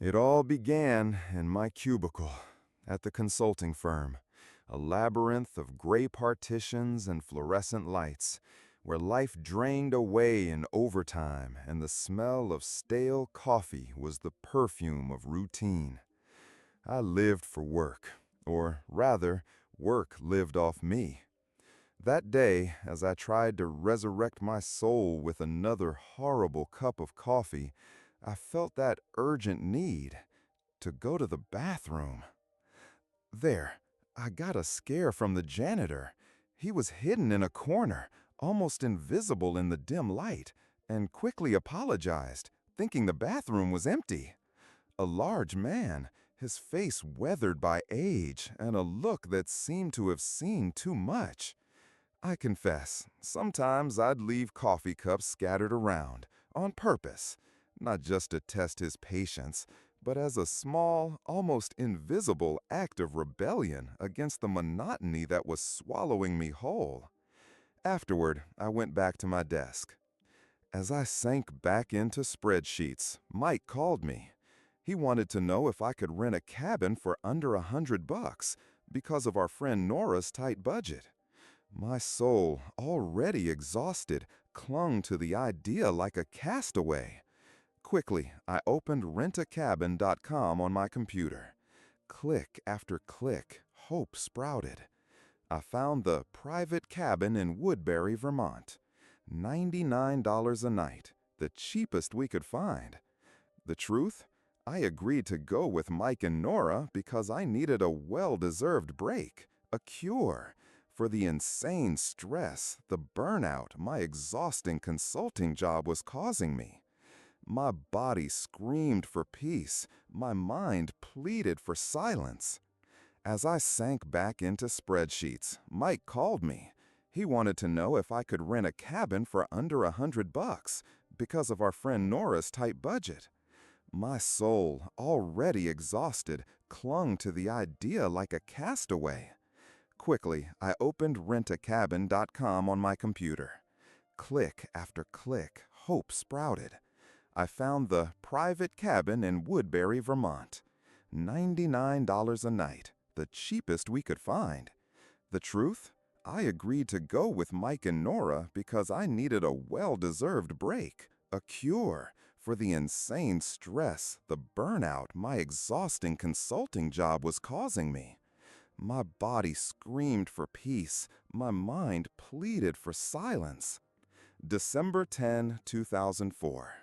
It all began in my cubicle at the consulting firm, a labyrinth of gray partitions and fluorescent lights, where life drained away in overtime and the smell of stale coffee was the perfume of routine. I lived for work, or rather, work lived off me. That day, as I tried to resurrect my soul with another horrible cup of coffee, I felt that urgent need to go to the bathroom. There, I got a scare from the janitor. He was hidden in a corner, almost invisible in the dim light, and quickly apologized, thinking the bathroom was empty. A large man, his face weathered by age and a look that seemed to have seen too much. I confess, sometimes I'd leave coffee cups scattered around, on purpose, not just to test his patience, but as a small, almost invisible act of rebellion against the monotony that was swallowing me whole. Afterward, I went back to my desk. As I sank back into spreadsheets, Mike called me. He wanted to know if I could rent a cabin for under $100 because of our friend Nora's tight budget. My soul, already exhausted, clung to the idea like a castaway. Quickly, I opened rentacabin.com on my computer. Click after click, hope sprouted. I found the private cabin in Woodbury, Vermont. $99 a night, the cheapest we could find. The truth? I agreed to go with Mike and Nora because I needed a well-deserved break, a cure, for the insane stress, the burnout my exhausting consulting job was causing me. My body screamed for peace, my mind pleaded for silence. As I sank back into spreadsheets, Mike called me. He wanted to know if I could rent a cabin for under $100 because of our friend Nora's tight budget. My soul, already exhausted, clung to the idea like a castaway. Quickly, I opened rentacabin.com on my computer. Click after click, hope sprouted. I found the private cabin in Woodbury, Vermont. $99 a night, the cheapest we could find. The truth? I agreed to go with Mike and Nora because I needed a well-deserved break, a cure for the insane stress, the burnout my exhausting consulting job was causing me. My body screamed for peace, my mind pleaded for silence. December 10, 2004.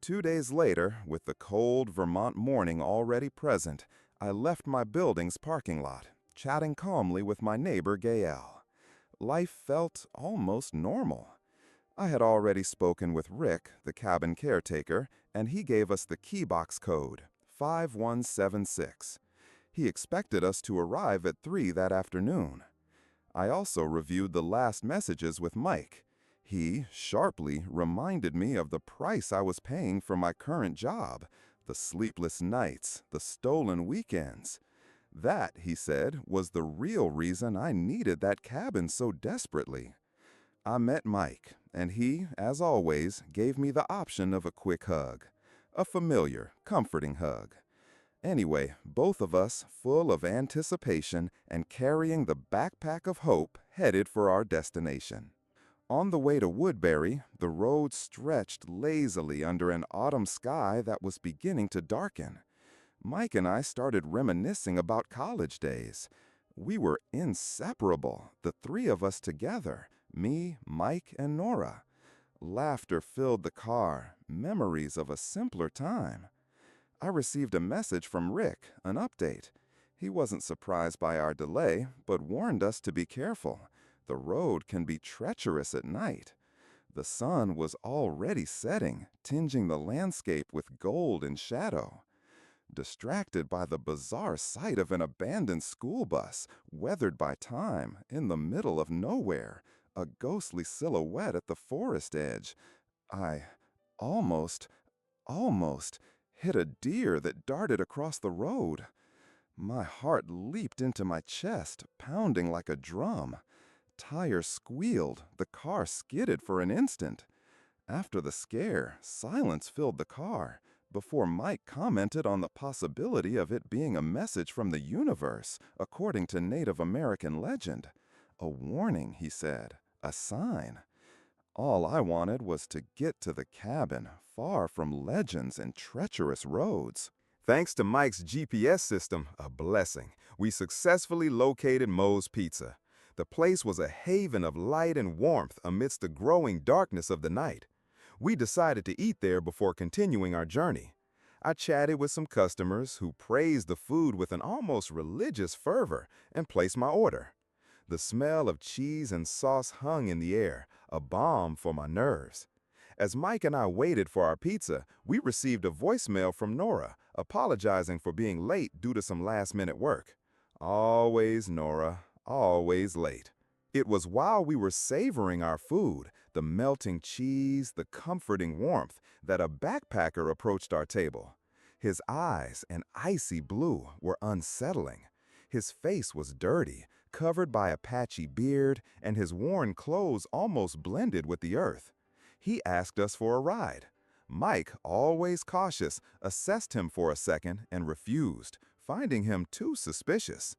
2 days later, with the cold Vermont morning already present, I left my building's parking lot, chatting calmly with my neighbor Gael. Life felt almost normal. I had already spoken with Rick, the cabin caretaker, and he gave us the key box code, 5176. He expected us to arrive at 3 that afternoon. I also reviewed the last messages with Mike. He sharply reminded me of the price I was paying for my current job, the sleepless nights, the stolen weekends. That, he said, was the real reason I needed that cabin so desperately. I met Mike, and he, as always, gave me the option of a quick hug. A familiar, comforting hug. Anyway, both of us, full of anticipation and carrying the backpack of hope, headed for our destination. On the way to Woodbury, the road stretched lazily under an autumn sky that was beginning to darken. Mike and I started reminiscing about college days. We were inseparable, the 3 of us together, me, Mike, and Nora. Laughter filled the car, memories of a simpler time. I received a message from Rick, an update. He wasn't surprised by our delay, but warned us to be careful. The road can be treacherous at night. The sun was already setting, tinging the landscape with gold and shadow. Distracted by the bizarre sight of an abandoned school bus, weathered by time, in the middle of nowhere, a ghostly silhouette at the forest edge, I almost hit a deer that darted across the road. My heart leaped into my chest, pounding like a drum. Tires squealed, the car skidded for an instant. After the scare, silence filled the car, before Mike commented on the possibility of it being a message from the universe, according to Native American legend. A warning, he said, a sign. All I wanted was to get to the cabin, far from legends and treacherous roads. Thanks to Mike's GPS system, a blessing, we successfully located Moe's Pizza. The place was a haven of light and warmth amidst the growing darkness of the night. We decided to eat there before continuing our journey. I chatted with some customers who praised the food with an almost religious fervor and placed my order. The smell of cheese and sauce hung in the air, a balm for my nerves. As Mike and I waited for our pizza, we received a voicemail from Nora, apologizing for being late due to some last-minute work. Always Nora, always late. It was while we were savoring our food, the melting cheese, the comforting warmth, that a backpacker approached our table. His eyes, an icy blue, were unsettling. His face was dirty, covered by a patchy beard, and his worn clothes almost blended with the earth. He asked us for a ride. Mike, always cautious, assessed him for a second and refused, finding him too suspicious.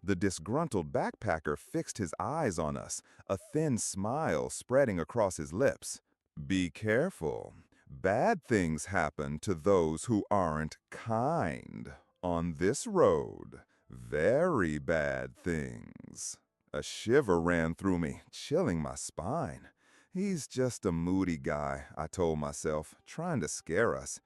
The disgruntled backpacker fixed his eyes on us, a thin smile spreading across his lips. "Be careful. Bad things happen to those who aren't kind. On this road, very bad things." A shiver ran through me, chilling my spine. He's just a moody guy, I told myself, trying to scare us.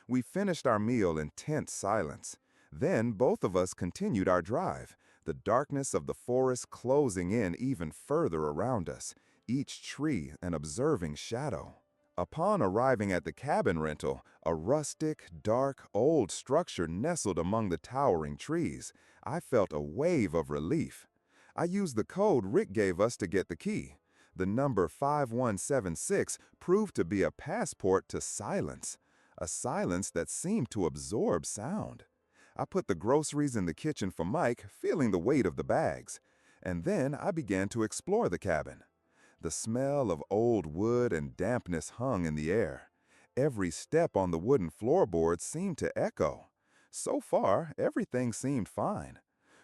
We finished our meal in tense silence. Then both of us continued our drive, the darkness of the forest closing in even further around us, each tree an observing shadow. Upon arriving at the cabin rental, a rustic, dark, old structure nestled among the towering trees, I felt a wave of relief. I used the code Rick gave us to get the key. The number 5176 proved to be a passport to silence, a silence that seemed to absorb sound. I put the groceries in the kitchen for Mike, feeling the weight of the bags, and then I began to explore the cabin. The smell of old wood and dampness hung in the air. Every step on the wooden floorboards seemed to echo. So far, everything seemed fine.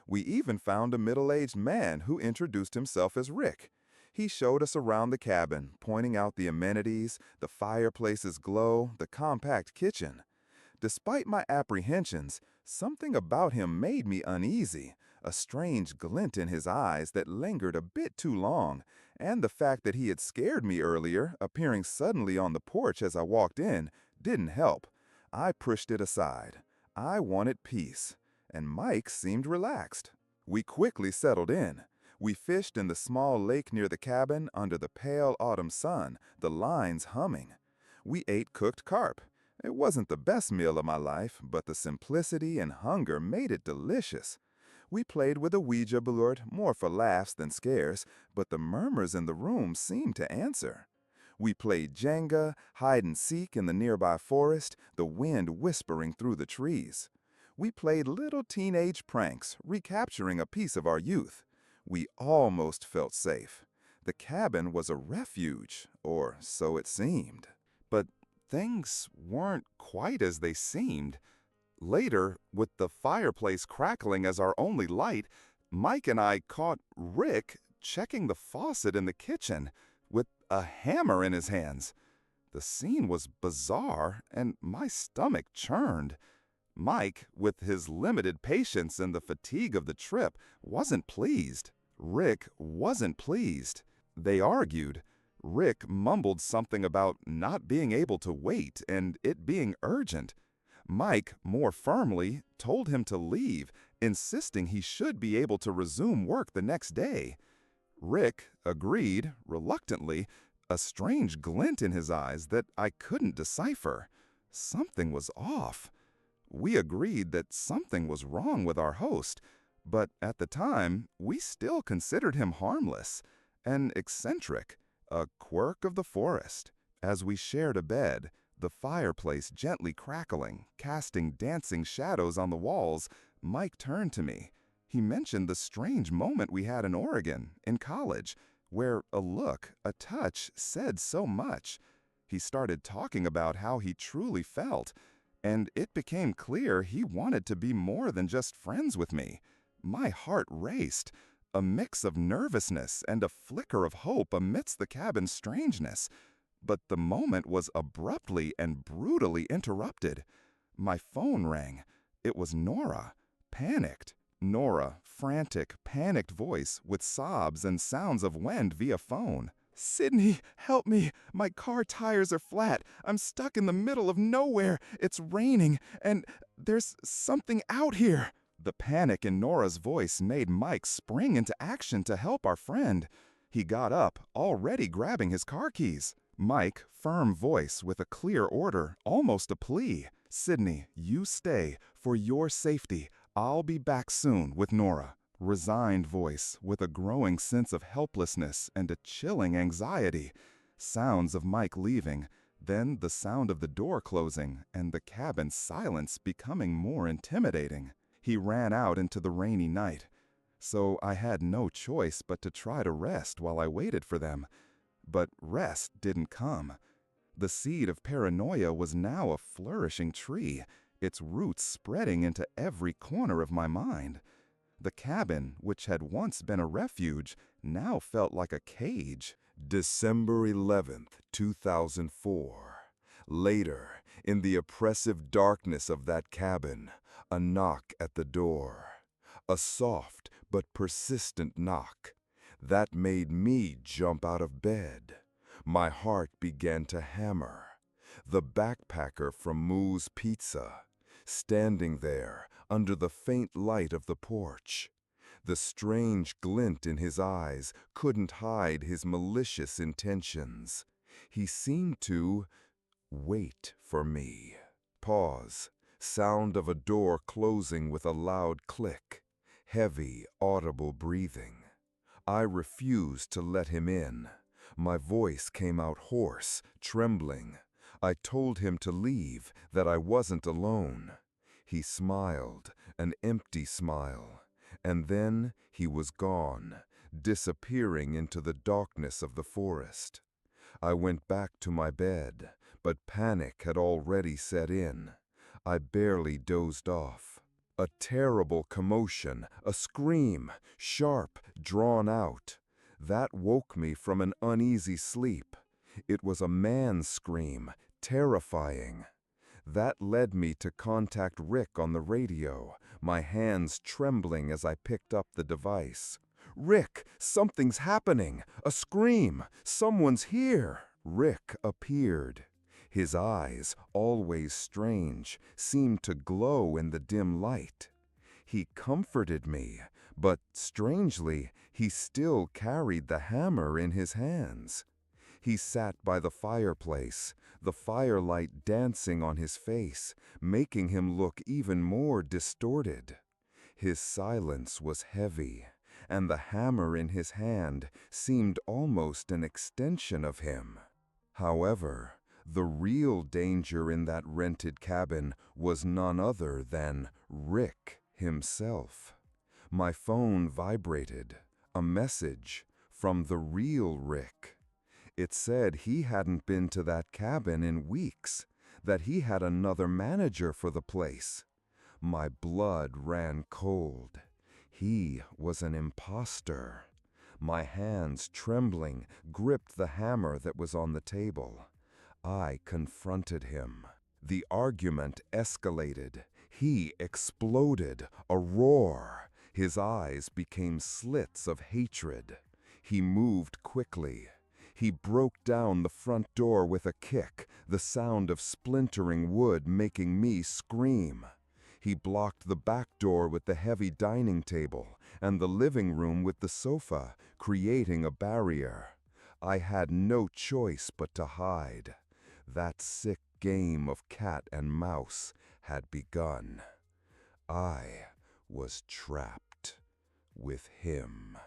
We even found a middle-aged man who introduced himself as Rick. He showed us around the cabin, pointing out the amenities, the fireplace's glow, the compact kitchen. Despite my apprehensions, something about him made me uneasy, a strange glint in his eyes that lingered a bit too long, and the fact that he had scared me earlier, appearing suddenly on the porch as I walked in, didn't help. I pushed it aside. I wanted peace, and Mike seemed relaxed. We quickly settled in. We fished in the small lake near the cabin under the pale autumn sun, the lines humming. We ate cooked carp. It wasn't the best meal of my life, but the simplicity and hunger made it delicious. We played with a Ouija board, more for laughs than scares, but the murmurs in the room seemed to answer. We played Jenga, hide and seek in the nearby forest, the wind whispering through the trees. We played little teenage pranks, recapturing a piece of our youth. We almost felt safe. The cabin was a refuge, or so it seemed. But things weren't quite as they seemed. Later, with the fireplace crackling as our only light, Mike and I caught Rick checking the faucet in the kitchen with a hammer in his hands. The scene was bizarre, and my stomach churned. Mike, with his limited patience and the fatigue of the trip, wasn't pleased. Rick wasn't pleased. They argued. Rick mumbled something about not being able to wait and it being urgent. Mike, more firmly, told him to leave, insisting he should be able to resume work the next day. Rick agreed, reluctantly, a strange glint in his eyes that I couldn't decipher. Something was off. We agreed that something was wrong with our host, but at the time, we still considered him harmless, an eccentric, a quirk of the forest. As we shared a bed, the fireplace gently crackling, casting dancing shadows on the walls, Mike turned to me. He mentioned the strange moment we had in Oregon, in college, where a look, a touch, said so much. He started talking about how he truly felt, and it became clear he wanted to be more than just friends with me. My heart raced, a mix of nervousness and a flicker of hope amidst the cabin's strangeness. But the moment was abruptly and brutally interrupted. My phone rang. It was Nora, panicked. Nora, frantic, panicked voice with sobs and sounds of wind via phone. "Sydney, help me! My car tires are flat. I'm stuck in the middle of nowhere. It's raining, and there's something out here." The panic in Nora's voice made Mike spring into action to help our friend. He got up, already grabbing his car keys. Mike, firm voice with a clear order, almost a plea. "Sydney, you stay. For your safety. I'll be back soon with Nora." Resigned voice with a growing sense of helplessness and a chilling anxiety. Sounds of Mike leaving, then the sound of the door closing and the cabin's silence becoming more intimidating. He ran out into the rainy night. So I had no choice but to try to rest while I waited for them. But rest didn't come. The seed of paranoia was now a flourishing tree, its roots spreading into every corner of my mind. The cabin, which had once been a refuge, now felt like a cage. December 11th, 2004. Later, in the oppressive darkness of that cabin, a knock at the door. A soft but persistent knock. That made me jump out of bed. My heart began to hammer. The backpacker from Moo's Pizza, standing there under the faint light of the porch. The strange glint in his eyes couldn't hide his malicious intentions. He seemed to wait for me. Pause. Sound of a door closing with a loud click. Heavy, audible breathing. I refused to let him in. My voice came out hoarse, trembling. I told him to leave, that I wasn't alone. He smiled, an empty smile, and then he was gone, disappearing into the darkness of the forest. I went back to my bed, but panic had already set in. I barely dozed off. A terrible commotion, a scream, sharp, drawn out. That woke me from an uneasy sleep. It was a man's scream, terrifying. That led me to contact Rick on the radio, my hands trembling as I picked up the device. "Rick, something's happening! A scream! Someone's here!" Rick appeared. His eyes, always strange, seemed to glow in the dim light. He comforted me, but strangely, he still carried the hammer in his hands. He sat by the fireplace, the firelight dancing on his face, making him look even more distorted. His silence was heavy, and the hammer in his hand seemed almost an extension of him. However, the real danger in that rented cabin was none other than Rick himself. My phone vibrated, a message from the real Rick. It said he hadn't been to that cabin in weeks, that he had another manager for the place. My blood ran cold. He was an imposter. My hands, trembling, gripped the hammer that was on the table. I confronted him. The argument escalated. He exploded, a roar. His eyes became slits of hatred. He moved quickly. He broke down the front door with a kick, the sound of splintering wood making me scream. He blocked the back door with the heavy dining table and the living room with the sofa, creating a barrier. I had no choice but to hide. That sick game of cat and mouse had begun. I was trapped with him.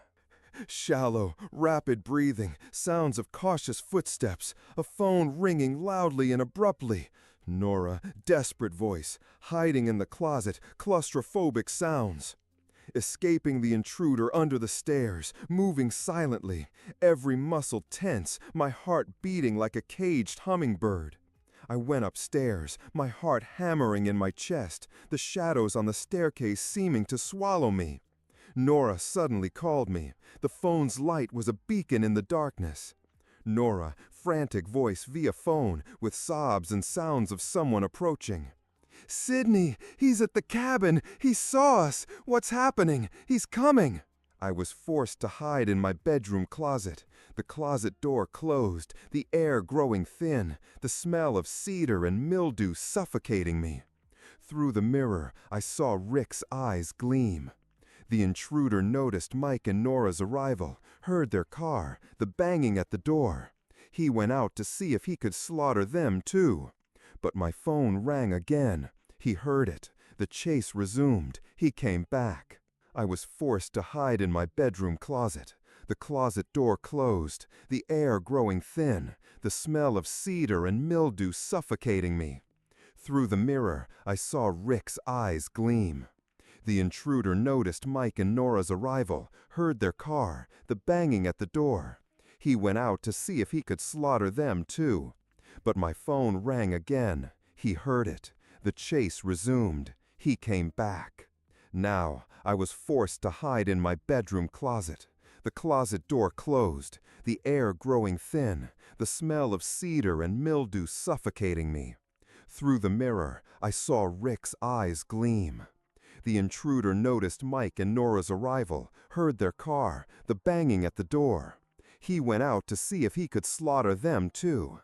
Shallow, rapid breathing, sounds of cautious footsteps, a phone ringing loudly and abruptly. Nora, desperate voice, hiding in the closet, claustrophobic sounds. Escaping the intruder under the stairs, moving silently, every muscle tense, my heart beating like a caged hummingbird. I went upstairs, my heart hammering in my chest, the shadows on the staircase seeming to swallow me. Nora suddenly called me. The phone's light was a beacon in the darkness. Nora, frantic voice via phone, with sobs and sounds of someone approaching. "Sydney, he's at the cabin! He saw us! What's happening? He's coming!" I was forced to hide in my bedroom closet. The closet door closed, the air growing thin, the smell of cedar and mildew suffocating me. Through the mirror, I saw Rick's eyes gleam. The intruder noticed Mike and Nora's arrival, heard their car, the banging at the door. He went out to see if he could slaughter them too. But my phone rang again. He heard it. The chase resumed. He came back. I was forced to hide in my bedroom closet. The closet door closed, the air growing thin, the smell of cedar and mildew suffocating me. Through the mirror, I saw Rick's eyes gleam. The intruder noticed Mike and Nora's arrival, heard their car, the banging at the door. He went out to see if he could slaughter them too. But my phone rang again. He heard it. The chase resumed. He came back. Now, I was forced to hide in my bedroom closet. The closet door closed, the air growing thin, the smell of cedar and mildew suffocating me. Through the mirror, I saw Rick's eyes gleam. The intruder noticed Mike and Nora's arrival, heard their car, the banging at the door. He went out to see if he could slaughter them too.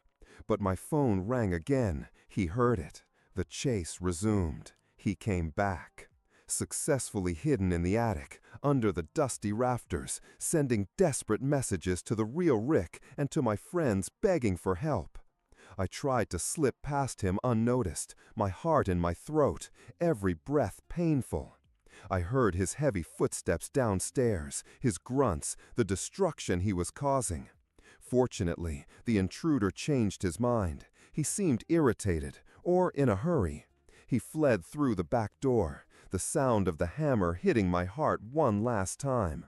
But my phone rang again. He heard it. The chase resumed. He came back. Successfully hidden in the attic, under the dusty rafters, sending desperate messages to the real Rick and to my friends begging for help. I tried to slip past him unnoticed, my heart in my throat, every breath painful. I heard his heavy footsteps downstairs, his grunts, the destruction he was causing. Fortunately, the intruder changed his mind. He seemed irritated, or in a hurry. He fled through the back door, the sound of the hammer hitting my heart one last time.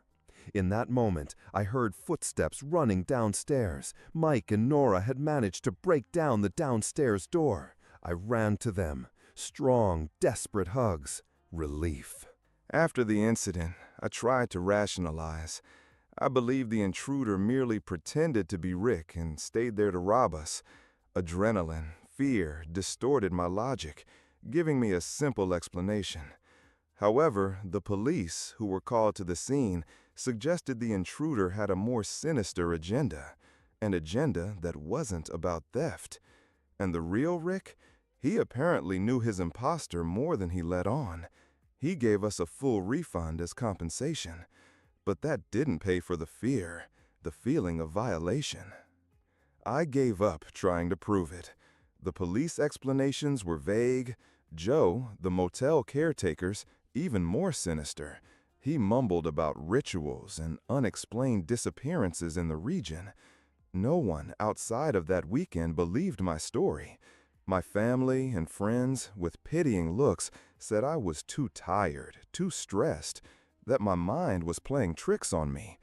In that moment, I heard footsteps running downstairs. Mike and Nora had managed to break down the downstairs door. I ran to them. Strong, desperate hugs. Relief. After the incident, I tried to rationalize. I believed the intruder merely pretended to be Rick and stayed there to rob us. Adrenaline, fear, distorted my logic, giving me a simple explanation. However, the police, who were called to the scene, suggested the intruder had a more sinister agenda, an agenda that wasn't about theft. And the real Rick? He apparently knew his imposter more than he let on. He gave us a full refund as compensation, but that didn't pay for the fear, the feeling of violation. I gave up trying to prove it. The police explanations were vague. Joe, the motel caretaker's, even more sinister. He mumbled about rituals and unexplained disappearances in the region. No one outside of that weekend believed my story. My family and friends, with pitying looks, said I was too tired, too stressed, that my mind was playing tricks on me.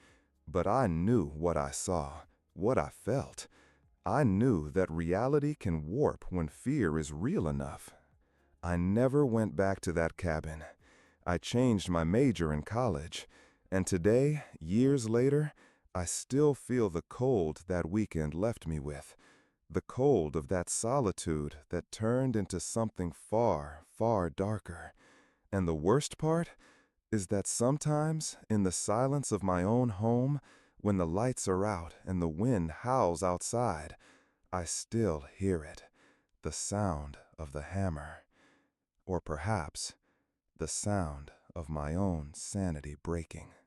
But I knew what I saw, what I felt. I knew that reality can warp when fear is real enough. I never went back to that cabin. I changed my major in college, and today, years later, I still feel the cold that weekend left me with. The cold of that solitude that turned into something far, far darker. And the worst part is that sometimes, in the silence of my own home, when the lights are out and the wind howls outside, I still hear it, the sound of the hammer. Or perhaps the sound of my own sanity breaking.